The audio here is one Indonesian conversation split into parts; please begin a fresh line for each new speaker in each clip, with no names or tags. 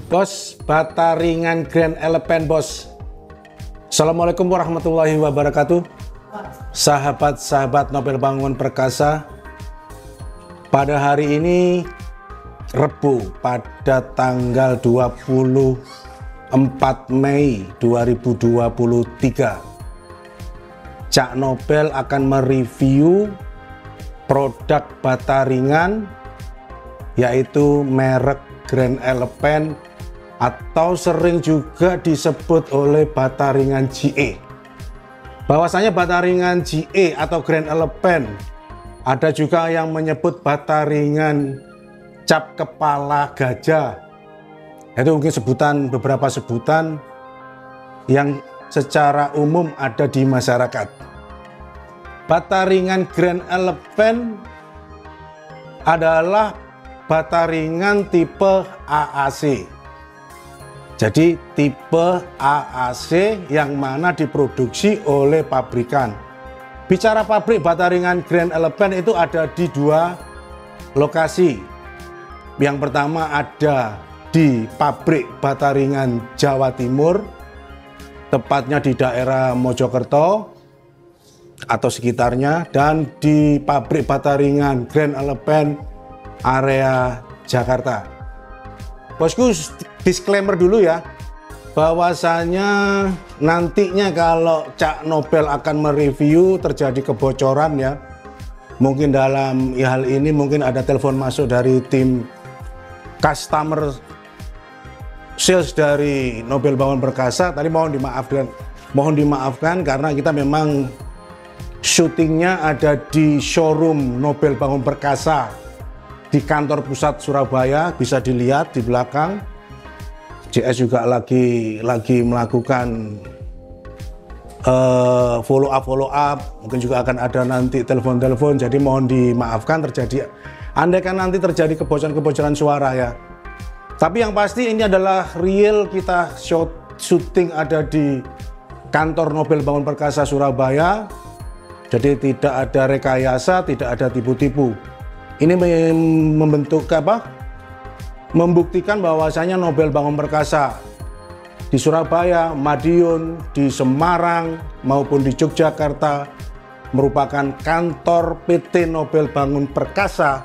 Bos, bata ringan Grand Elephant, bos. Assalamualaikum warahmatullahi wabarakatuh. Sahabat-sahabat Nobel Bangun Perkasa, pada hari ini Rebu pada tanggal 24 Mei 2023, Cak Nobel akan mereview produk bata ringan yaitu merek Grand Elephant atau sering juga disebut oleh bata ringan GE. Bahwasanya bata ringan GE atau Grand Elephant, ada juga yang menyebut bata ringan cap kepala gajah. Itu mungkin beberapa sebutan yang secara umum ada di masyarakat. Bata ringan Grand Elephant adalah bata ringan tipe AAC. Jadi tipe AAC yang mana diproduksi oleh pabrikan. Bicara pabrik bata ringan Grand Elephant itu ada di dua lokasi. Yang pertama ada di pabrik bata ringan Jawa Timur, tepatnya di daerah Mojokerto atau sekitarnya, dan di pabrik bata ringan Grand Elephant area Jakarta. Bosku, disclaimer dulu ya, bahwasanya nantinya kalau Cak Nobel akan mereview terjadi kebocoran ya, mungkin dalam hal ini mungkin ada telepon masuk dari tim customer sales dari Nobel Bangun Perkasa. Tadi mohon dimaafkan karena kita memang syutingnya ada di showroom Nobel Bangun Perkasa di kantor pusat Surabaya. Bisa dilihat di belakang. JS juga lagi melakukan follow up, mungkin juga akan ada nanti telepon, jadi mohon dimaafkan andaikan nanti terjadi kebocoran suara ya. Tapi yang pasti ini adalah real, kita syuting ada di kantor Nobel Bangun Perkasa Surabaya, jadi tidak ada rekayasa, tidak ada tipu-tipu. Ini membuktikan bahwasanya Nobel Bangun Perkasa di Surabaya, Madiun, di Semarang maupun di Yogyakarta merupakan kantor PT Nobel Bangun Perkasa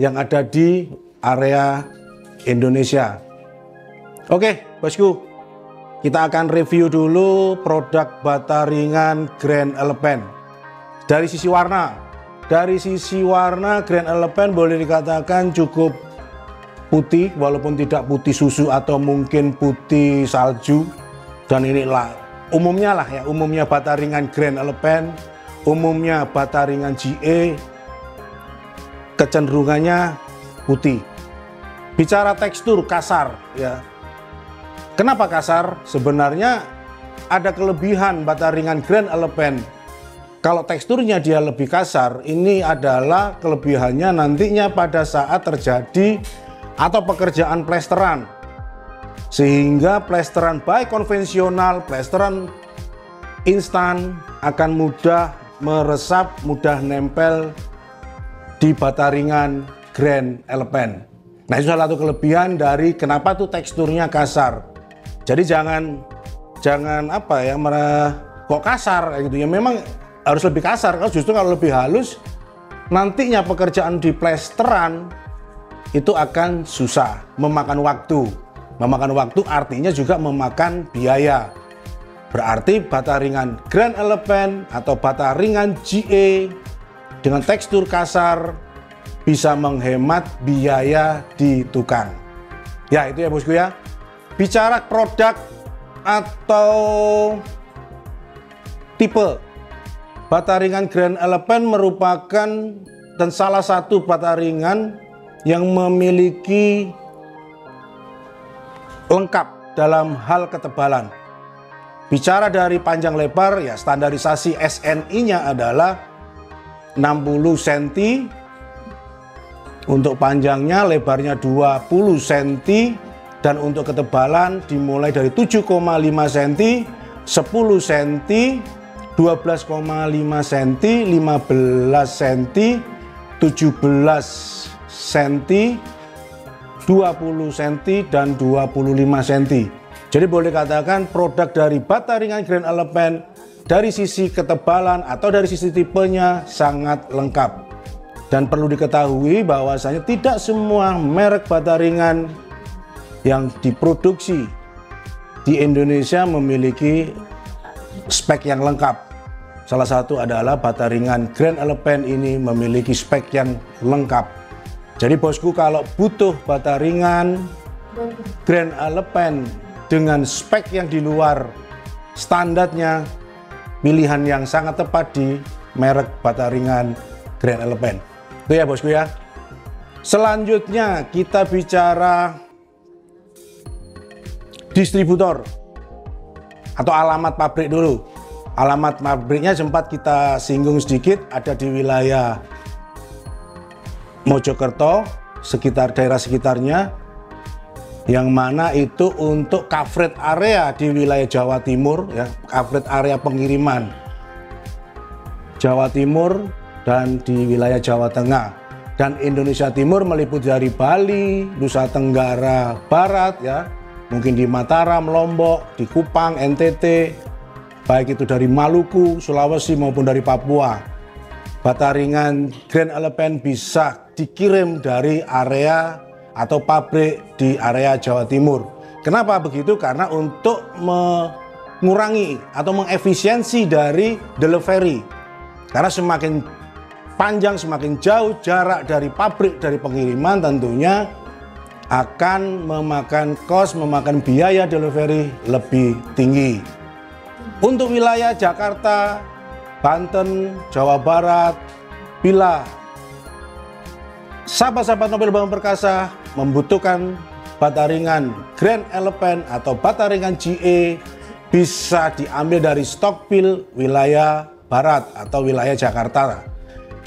yang ada di area Indonesia. Oke, bosku, kita akan review dulu produk bata ringan Grand Elephant. Dari sisi warna, Grand Elephant boleh dikatakan cukup putih, walaupun tidak putih susu atau mungkin putih salju. Dan inilah umumnya bata ringan Grand Elephant, umumnya bata ringan GE, kecenderungannya putih. Bicara tekstur, kasar ya. Kenapa kasar? Sebenarnya ada kelebihan bata ringan Grand Elephant. Kalau teksturnya dia lebih kasar, ini adalah kelebihannya nantinya pada saat terjadi atau pekerjaan plesteran, sehingga plesteran baik konvensional, plesteran instan akan mudah meresap, mudah nempel di bata ringan Grand Elephant. Nah, itu salah satu kelebihan dari kenapa tuh teksturnya kasar. Jadi jangan kok kasar gitu ya, memang harus lebih kasar. Kalau justru kalau lebih halus, nantinya pekerjaan di plesteran itu akan susah, memakan waktu. Memakan waktu artinya juga memakan biaya. Berarti bata ringan Grand Elephant atau bata ringan GE dengan tekstur kasar bisa menghemat biaya di tukang. Ya, itu ya bosku ya. Bicara produk atau tipe, bata ringan Grand Elephant merupakan dan salah satu bata ringan yang memiliki lengkap dalam hal ketebalan. Bicara dari panjang lebar ya, standarisasi SNI-nya adalah 60 cm, untuk panjangnya, lebarnya 20 cm, dan untuk ketebalan dimulai dari 7,5 cm, 10 cm, 12,5 cm, 15 cm, 17 cm, 20 cm dan 25 cm. Jadi boleh katakan produk dari bata ringan Grand Elephant dari sisi ketebalan atau dari sisi tipenya sangat lengkap. Dan perlu diketahui bahwasanya tidak semua merek bata ringan yang diproduksi di Indonesia memiliki spek yang lengkap. Salah satu adalah bata ringan Grand Elephant ini memiliki spek yang lengkap. Jadi bosku, kalau butuh bata ringan Grand Elephant dengan spek yang di luar standarnya, pilihan yang sangat tepat di merek bata ringan Grand Elephant. Itu ya bosku ya. Selanjutnya kita bicara distributor atau alamat pabrik dulu. Alamat pabriknya sempat kita singgung sedikit, ada di wilayah Mojokerto, sekitar daerah sekitarnya, yang mana itu untuk coverage area di wilayah Jawa Timur, ya, coverage area pengiriman Jawa Timur dan di wilayah Jawa Tengah. Dan Indonesia Timur meliputi dari Bali, Nusa Tenggara Barat, ya, mungkin di Mataram, Lombok, di Kupang, NTT, baik itu dari Maluku, Sulawesi maupun dari Papua. Bata ringan Grand Elephant bisa dikirim dari area atau pabrik di area Jawa Timur. Kenapa begitu? Karena untuk mengurangi atau mengefisiensi dari delivery. Karena semakin panjang, semakin jauh jarak dari pabrik, dari pengiriman, tentunya akan memakan memakan biaya delivery lebih tinggi. Untuk wilayah Jakarta, Banten, Jawa Barat, bila sahabat-sahabat Nobel Bangun Perkasa membutuhkan bata ringan Grand Elephant atau bata ringan GE, bisa diambil dari Stockpil wilayah Barat atau wilayah Jakarta.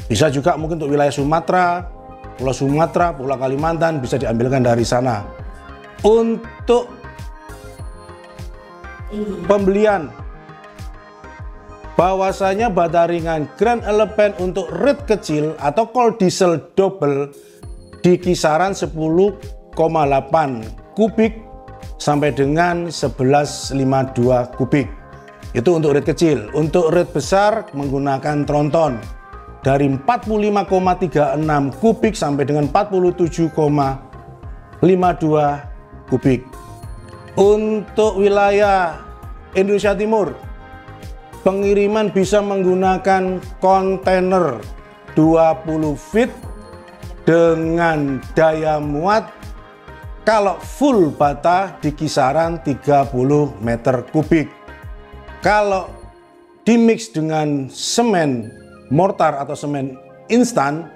Bisa juga mungkin untuk wilayah Sumatera, Pulau Kalimantan bisa diambilkan dari sana. Untuk pembelian, bahwasanya bata ringan Grand Elephant untuk reed kecil atau cold diesel double di kisaran 10,8 kubik sampai dengan 11,52 kubik. Itu untuk reed kecil. Untuk reed besar menggunakan tronton dari 45,36 kubik sampai dengan 47,52 kubik. Untuk wilayah Indonesia Timur, pengiriman bisa menggunakan kontainer 20 feet dengan daya muat kalau full bata di kisaran 30 meter kubik. Kalau dimix dengan semen mortar atau semen instan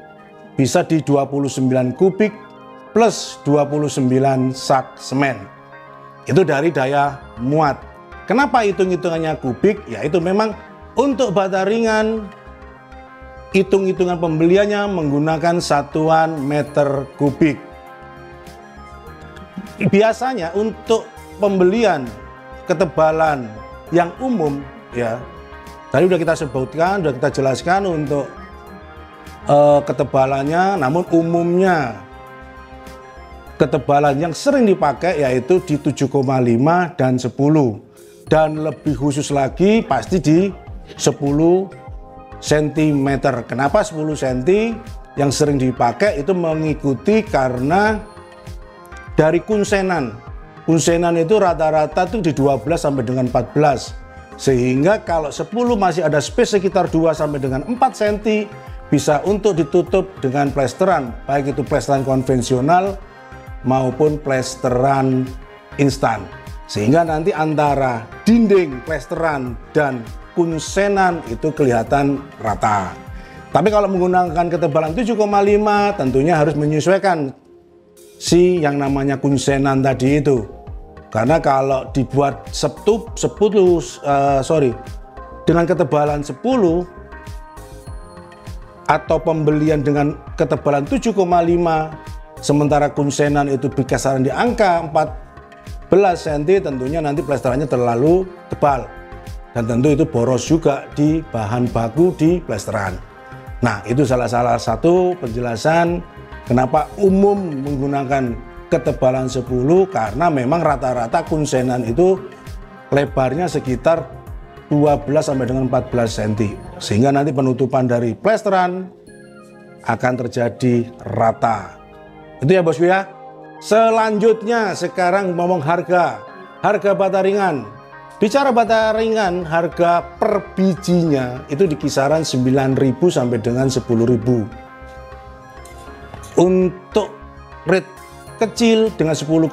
bisa di 29 kubik plus 29 sak semen. Itu dari daya muat. Kenapa hitung-hitungannya kubik? Ya itu memang untuk bata ringan, hitung-hitungan pembeliannya menggunakan satuan meter kubik. Biasanya untuk pembelian ketebalan yang umum, ya tadi sudah kita sebutkan, sudah kita jelaskan untuk ketebalannya, namun umumnya ketebalan yang sering dipakai yaitu di 7,5 dan 10. Dan lebih khusus lagi pasti di 10 cm. Kenapa 10 cm yang sering dipakai? Itu mengikuti karena dari kunsenan. Kunsenan itu rata-rata tuh di 12 sampai dengan 14. Sehingga kalau 10 masih ada space sekitar 2 sampai dengan 4 cm, bisa untuk ditutup dengan plesteran, baik itu plesteran konvensional maupun plesteran instan. Sehingga nanti antara dinding, plesteran, dan kunsenan itu kelihatan rata. Tapi kalau menggunakan ketebalan 7,5 tentunya harus menyesuaikan si yang namanya kunsenan tadi itu. Karena kalau dibuat dengan ketebalan 10 atau pembelian dengan ketebalan 7,5, sementara kunsenan itu berkisaran di angka 14 cm, tentunya nanti plesterannya terlalu tebal. Dan tentu itu boros juga di bahan baku di plesteran. Nah, itu salah satu penjelasan kenapa umum menggunakan ketebalan 10 karena memang rata-rata kunsenan itu lebarnya sekitar 12 sampai dengan 14 cm. Sehingga nanti penutupan dari plesteran akan terjadi rata. Itu ya bosku ya. Selanjutnya sekarang ngomong harga. Harga bata ringan. Bicara bata ringan, harga per bijinya itu di kisaran 9.000 sampai dengan 10.000. Untuk rate kecil dengan 10,8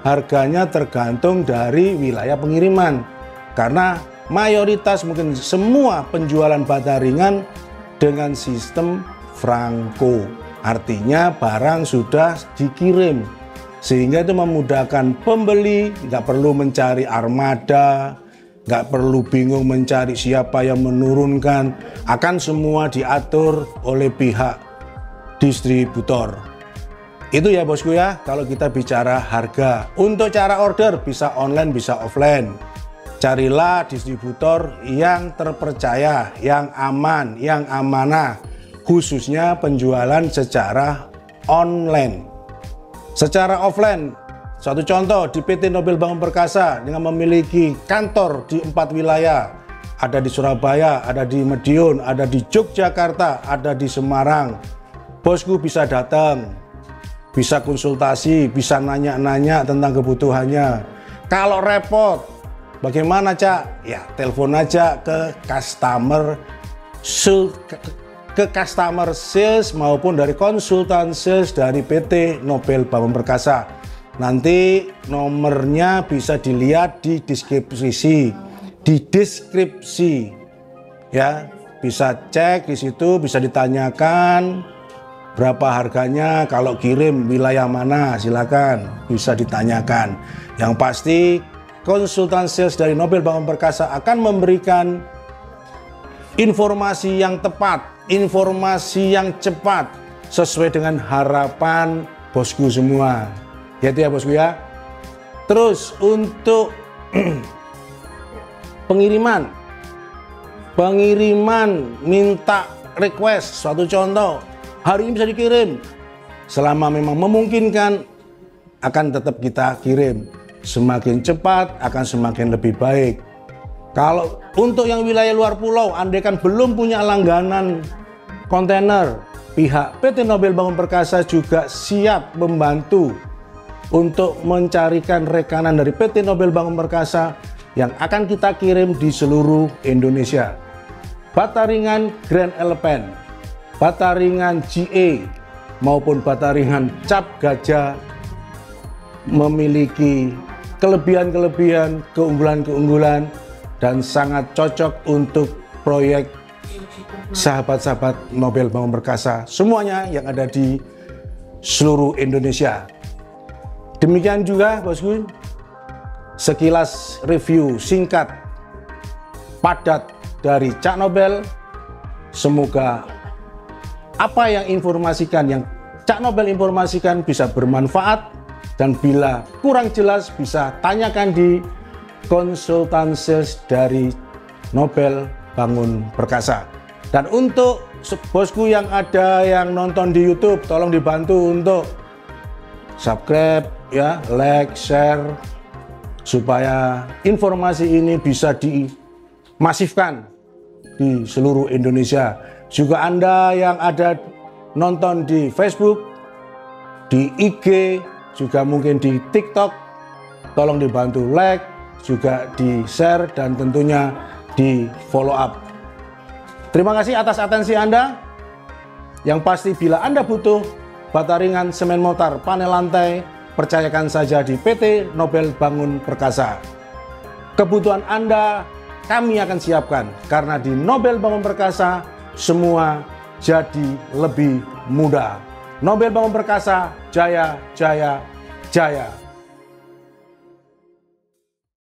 harganya tergantung dari wilayah pengiriman. Karena mayoritas mungkin semua penjualan bata ringan dengan sistem franko. Artinya barang sudah dikirim, sehingga itu memudahkan pembeli, nggak perlu mencari armada, nggak perlu bingung mencari siapa yang menurunkan, akan semua diatur oleh pihak distributor. Itu ya bosku ya, kalau kita bicara harga. Untuk cara order bisa online bisa offline. Carilah distributor yang terpercaya, yang aman, yang amanah, khususnya penjualan secara online. Secara offline, satu contoh di PT Nobel Bangun Perkasa dengan memiliki kantor di 4 wilayah, ada di Surabaya, ada di Madiun, ada di Yogyakarta, ada di Semarang. Bosku bisa datang, bisa konsultasi, bisa nanya-nanya tentang kebutuhannya. Kalau repot, bagaimana Cak? Ya telepon aja ke customer sales maupun dari konsultan sales dari PT Nobel Bangun Perkasa. Nanti nomornya bisa dilihat di deskripsi, ya bisa cek di situ, bisa ditanyakan berapa harganya, kalau kirim wilayah mana silakan bisa ditanyakan. Yang pasti konsultan sales dari Nobel Bangun Perkasa akan memberikan informasi yang tepat, informasi yang cepat sesuai dengan harapan bosku semua. Gitu ya bosku ya. Terus untuk pengiriman minta request suatu contoh, hari ini bisa dikirim. Selama memang memungkinkan akan tetap kita kirim. Semakin cepat akan semakin lebih baik. Kalau untuk yang wilayah luar pulau, andaikan belum punya langganan kontainer, pihak PT Nobel Bangun Perkasa juga siap membantu untuk mencarikan rekanan dari PT Nobel Bangun Perkasa yang akan kita kirim di seluruh Indonesia. Bata ringan Grand Elephant, bata ringan GA maupun bata ringan cap gajah memiliki kelebihan-kelebihan, keunggulan-keunggulan, dan sangat cocok untuk proyek sahabat-sahabat Nobel Bangun Perkasa semuanya yang ada di seluruh Indonesia. Demikian juga bosku, sekilas review singkat padat dari Cak Nobel. Semoga apa yang Cak Nobel informasikan bisa bermanfaat, dan bila kurang jelas bisa tanyakan di konsultan sales dari Nobel Bangun Perkasa. Dan untuk bosku yang ada yang nonton di YouTube, tolong dibantu untuk subscribe ya, like, share, supaya informasi ini bisa dimasifkan di seluruh Indonesia. Juga Anda yang ada nonton di Facebook, di IG, juga mungkin di TikTok, tolong dibantu like, juga di share, dan tentunya di follow up. Terima kasih atas atensi Anda. Yang pasti bila Anda butuh bata ringan, semen mortar, panel lantai, percayakan saja di PT Nobel Bangun Perkasa. Kebutuhan Anda kami akan siapkan, karena di Nobel Bangun Perkasa semua jadi lebih mudah. Nobel Bangun Perkasa, jaya, jaya, jaya.